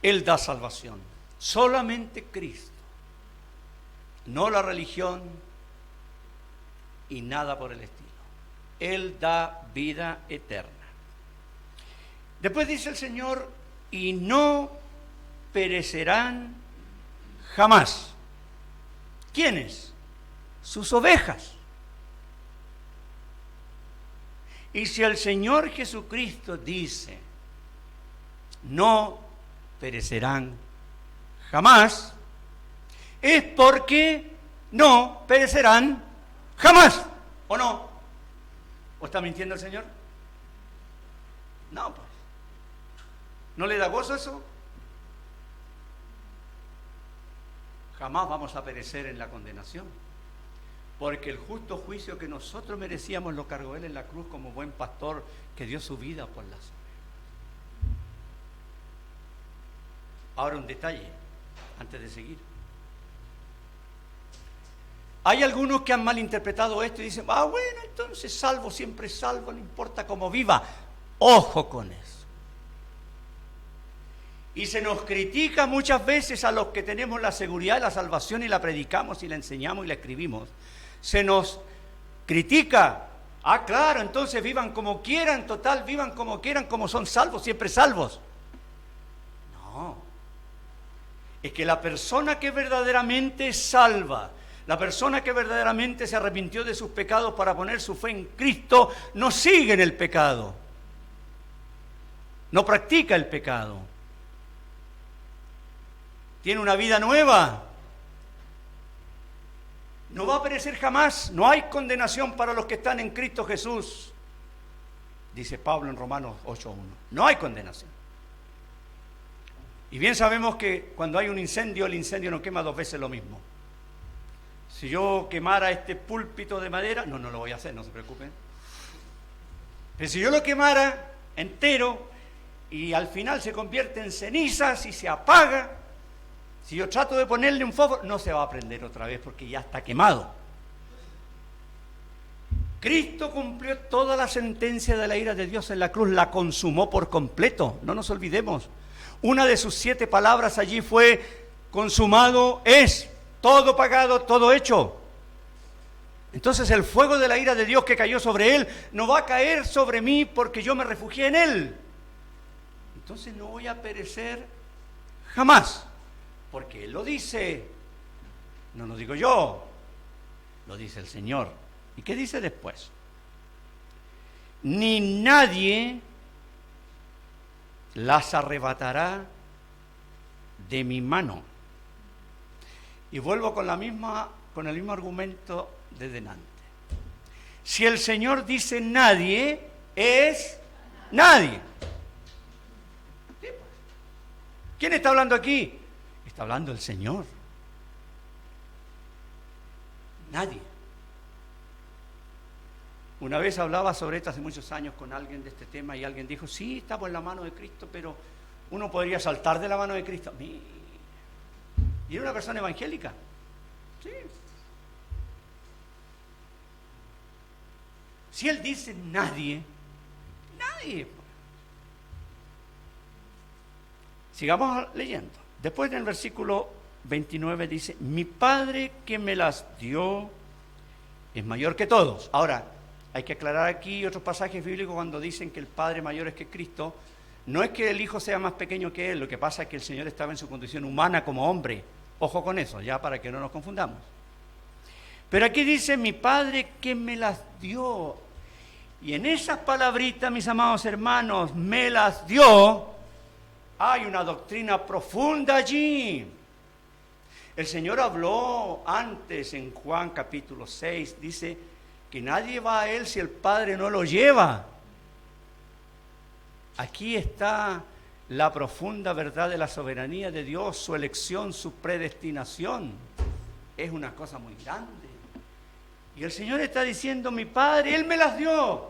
Él da salvación. Solamente Cristo. No la religión y nada por el estilo. Él da vida eterna. Después dice el Señor, y no perecerán jamás. ¿Quiénes? Sus ovejas. Y si el Señor Jesucristo dice, no perecerán jamás, es porque no perecerán jamás, ¿o no? ¿O está mintiendo el Señor? No, pues. ¿No le da gozo eso? Jamás vamos a perecer en la condenación, porque el justo juicio que nosotros merecíamos lo cargó Él en la cruz como buen pastor que dio su vida por las ovejas. Ahora un detalle, antes de seguir. Hay algunos que han malinterpretado esto y dicen, bueno, entonces salvo, siempre salvo, no importa cómo viva. Ojo con eso. Y se nos critica muchas veces a los que tenemos la seguridad de la salvación y la predicamos y la enseñamos y la escribimos. Se nos critica, claro, entonces vivan como quieran, total, vivan como quieran, como son salvos, siempre salvos. No, es que la persona que verdaderamente es salva, la persona que verdaderamente se arrepintió de sus pecados para poner su fe en Cristo, no sigue en el pecado, no practica el pecado, tiene una vida nueva. No va a perecer jamás, no hay condenación para los que están en Cristo Jesús, dice Pablo en Romanos 8:1. No hay condenación. Y bien sabemos que cuando hay un incendio, el incendio no quema dos veces lo mismo. Si yo quemara este púlpito de madera, no lo voy a hacer, no se preocupen. Pero si yo lo quemara entero y al final se convierte en cenizas y se apaga, si yo trato de ponerle un fósforo, no se va a prender otra vez porque ya está quemado. Cristo cumplió toda la sentencia de la ira de Dios en la cruz, la consumó por completo, no nos olvidemos. Una de sus 7 palabras allí fue, consumado es, todo pagado, todo hecho. Entonces el fuego de la ira de Dios que cayó sobre Él, no va a caer sobre mí porque yo me refugié en Él. Entonces no voy a perecer jamás. Porque Él lo dice, no lo digo yo, lo dice el Señor. ¿Y qué dice después? Ni nadie las arrebatará de mi mano. Y vuelvo con el mismo argumento de delante. Si el Señor dice nadie, es nadie. ¿Quién está hablando aquí? Está hablando el Señor. Nadie. Una vez hablaba sobre esto hace muchos años con alguien de este tema y alguien dijo, sí, estamos en la mano de Cristo, pero uno podría saltar de la mano de Cristo. Y era una persona evangélica. Sí. Si Él dice nadie, nadie. Sigamos leyendo. Después en el versículo 29 dice, mi Padre que me las dio es mayor que todos. Ahora, hay que aclarar aquí otros pasajes bíblicos cuando dicen que el Padre mayor es que Cristo. No es que el Hijo sea más pequeño que Él, lo que pasa es que el Señor estaba en su condición humana como hombre. Ojo con eso, ya para que no nos confundamos. Pero aquí dice, mi Padre que me las dio. Y en esas palabritas, mis amados hermanos, me las dio, hay una doctrina profunda allí. El Señor habló antes en Juan capítulo 6, dice que nadie va a Él si el Padre no lo lleva. Aquí está la profunda verdad de la soberanía de Dios, su elección, su predestinación. Es una cosa muy grande. Y el Señor está diciendo, mi Padre, Él me las dio.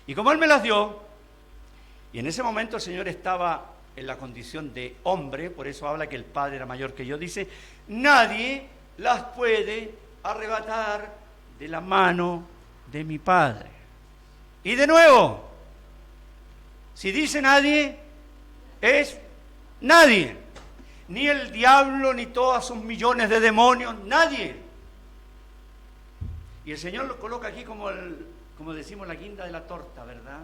Y como Él me las dio, y en ese momento el Señor estaba en la condición de hombre, por eso habla que el Padre era mayor que yo, dice, nadie las puede arrebatar de la mano de mi Padre. Y de nuevo, si dice nadie, es nadie. Ni el diablo, ni todos sus millones de demonios, nadie. Y el Señor lo coloca aquí como decimos, la guinda de la torta, ¿verdad?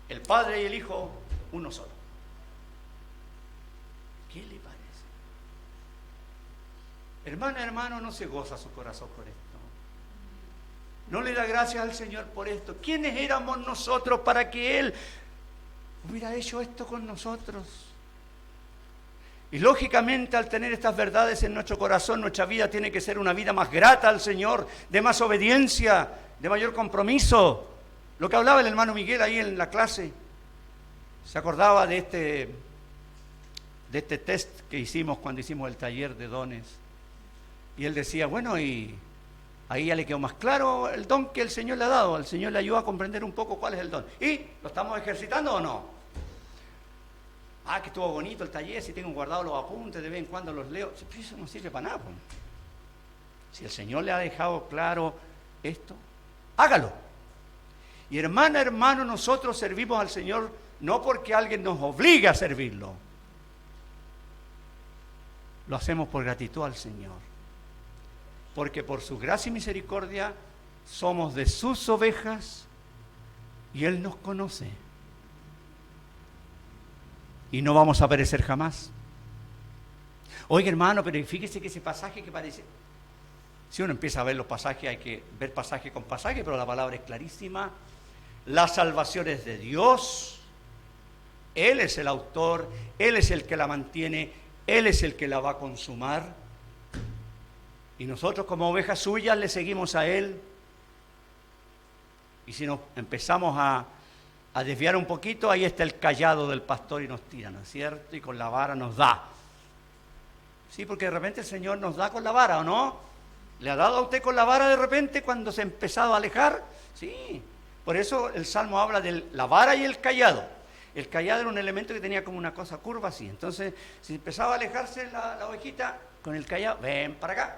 El Padre y el Hijo, uno solo. ¿Qué le parece? Hermana, hermano, ¿no se goza su corazón por esto? ¿No le da gracias al Señor por esto? ¿Quiénes éramos nosotros para que Él hubiera hecho esto con nosotros? Y lógicamente, al tener estas verdades en nuestro corazón, nuestra vida tiene que ser una vida más grata al Señor, de más obediencia, de mayor compromiso. Lo que hablaba el hermano Miguel ahí en la clase, se acordaba de este test que hicimos cuando hicimos el taller de dones. Y él decía, bueno, y ahí ya le quedó más claro el don que el Señor le ha dado. El Señor le ayuda a comprender un poco cuál es el don. ¿Y lo estamos ejercitando o no? Ah, que estuvo bonito el taller, si tengo guardados los apuntes, de vez en cuando los leo. Eso no sirve para nada. Pues. Si el Señor le ha dejado claro esto, hágalo. Y hermana, hermano, nosotros servimos al Señor no porque alguien nos obligue a servirlo. Lo hacemos por gratitud al Señor. Porque por su gracia y misericordia somos de sus ovejas y Él nos conoce. Y no vamos a perecer jamás. Oiga, hermano, pero fíjese que ese pasaje que parece... Si uno empieza a ver los pasajes, hay que ver pasaje con pasaje, pero la palabra es clarísima. La salvación es de Dios. Él es el autor, Él es el que la mantiene, Él es el que la va a consumar. Y nosotros como ovejas suyas le seguimos a Él. Y si nos empezamos a desviar un poquito, ahí está el cayado del pastor y nos tira, ¿no es cierto? Y con la vara nos da. Sí, porque de repente el Señor nos da con la vara, ¿o no? ¿Le ha dado a usted con la vara de repente cuando se ha empezado a alejar? Sí. Por eso el Salmo habla de la vara y el cayado. El cayado era un elemento que tenía como una cosa curva así. Entonces, si empezaba a alejarse la ovejita, con el cayado, ven para acá.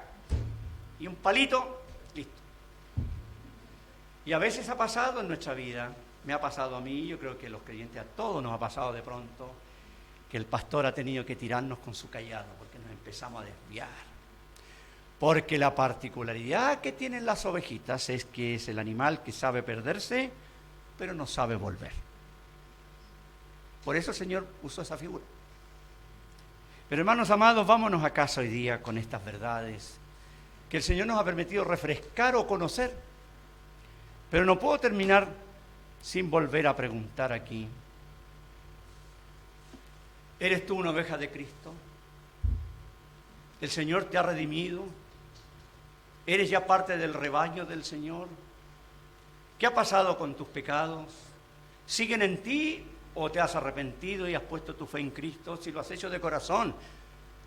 Y un palito, listo. Y a veces ha pasado en nuestra vida, me ha pasado a mí, yo creo que a los creyentes, a todos nos ha pasado de pronto, que el pastor ha tenido que tirarnos con su cayado, porque nos empezamos a desviar. Porque la particularidad que tienen las ovejitas es que es el animal que sabe perderse, pero no sabe volver. Por eso el Señor usó esa figura. Pero hermanos amados, vámonos a casa hoy día con estas verdades que el Señor nos ha permitido refrescar o conocer. Pero no puedo terminar sin volver a preguntar aquí. ¿Eres tú una oveja de Cristo? ¿El Señor te ha redimido? ¿Eres ya parte del rebaño del Señor? ¿Qué ha pasado con tus pecados? ¿Siguen en ti o te has arrepentido y has puesto tu fe en Cristo? Si lo has hecho de corazón,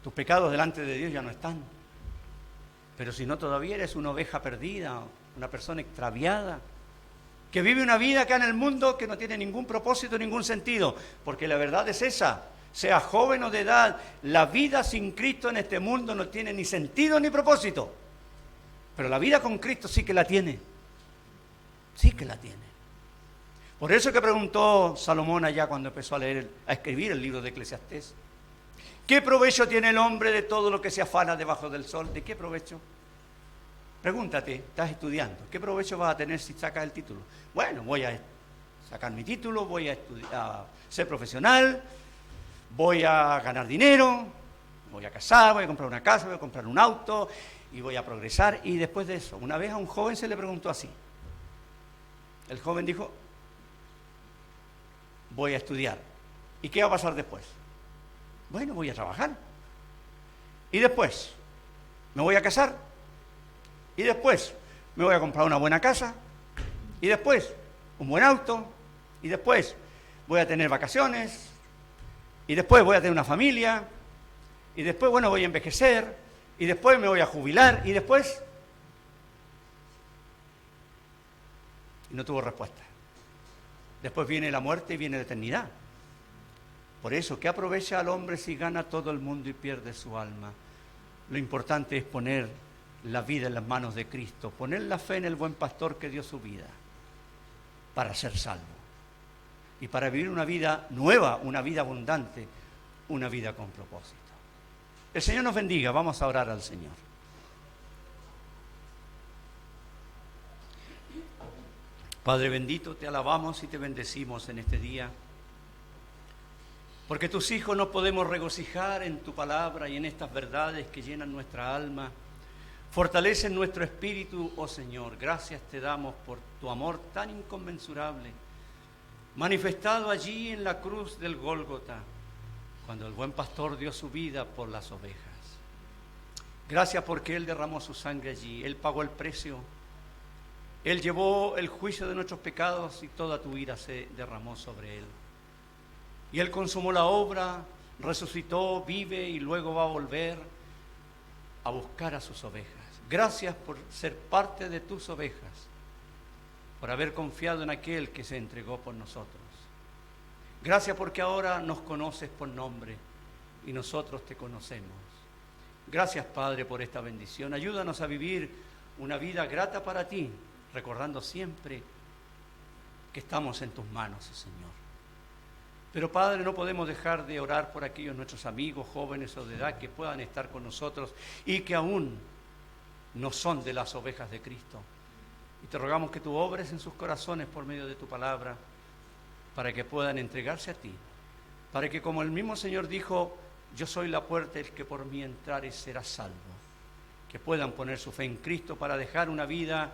tus pecados delante de Dios ya no están. Pero si no, todavía eres una oveja perdida, una persona extraviada, que vive una vida acá en el mundo que no tiene ningún propósito, ningún sentido, porque la verdad es esa, sea joven o de edad, la vida sin Cristo en este mundo no tiene ni sentido ni propósito, pero la vida con Cristo sí que la tiene, sí que la tiene. Por eso que preguntó Salomón allá cuando empezó a escribir el libro de Eclesiastés, ¿Qué provecho tiene el hombre de todo lo que se afana debajo del sol? ¿De qué provecho? Pregúntate, estás estudiando, ¿qué provecho vas a tener si sacas el título? Bueno, voy a sacar mi título, voy a ser profesional, voy a ganar dinero, voy a casar, voy a comprar una casa, voy a comprar un auto y voy a progresar. Y después de eso, una vez a un joven se le preguntó así. El joven dijo, voy a estudiar. ¿Y qué va a pasar después? Bueno, voy a trabajar. Y después, me voy a casar. Y después, me voy a comprar una buena casa. Y después, un buen auto. Y después, voy a tener vacaciones. Y después voy a tener una familia. Y después, bueno, voy a envejecer. Y después me voy a jubilar. Y después... Y no tuvo respuesta. Después viene la muerte y viene la eternidad. Por eso, ¿qué aprovecha al hombre si gana todo el mundo y pierde su alma? Lo importante es poner la vida en las manos de Cristo, poner la fe en el buen pastor que dio su vida para ser salvo y para vivir una vida nueva, una vida abundante, una vida con propósito. El Señor nos bendiga, vamos a orar al Señor. Padre bendito, te alabamos y te bendecimos en este día, porque tus hijos nos podemos regocijar en tu palabra y en estas verdades que llenan nuestra alma, fortalecen nuestro espíritu, oh Señor. Gracias te damos por tu amor tan inconmensurable, manifestado allí en la cruz del Gólgota, cuando el buen pastor dio su vida por las ovejas. Gracias porque Él derramó su sangre allí, Él pagó el precio, Él llevó el juicio de nuestros pecados y toda tu ira se derramó sobre Él. Y Él consumó la obra, resucitó, vive y luego va a volver a buscar a sus ovejas. Gracias por ser parte de tus ovejas, por haber confiado en aquel que se entregó por nosotros. Gracias porque ahora nos conoces por nombre y nosotros te conocemos. Gracias, Padre, por esta bendición. Ayúdanos a vivir una vida grata para ti, recordando siempre que estamos en tus manos, Señor. Pero, Padre, no podemos dejar de orar por aquellos nuestros amigos, jóvenes o de edad que puedan estar con nosotros y que aún no son de las ovejas de Cristo. Y te rogamos que tú obres en sus corazones por medio de tu palabra para que puedan entregarse a ti, para que, como el mismo Señor dijo, yo soy la puerta, el que por mí entrare será salvo, que puedan poner su fe en Cristo para dejar una vida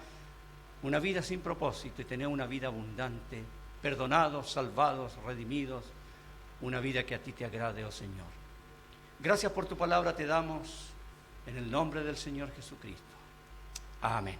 sin propósito y tener una vida abundante, perdonados, salvados, redimidos, una vida que a ti te agrade, oh Señor. Gracias por tu palabra te damos en el nombre del Señor Jesucristo. Amén.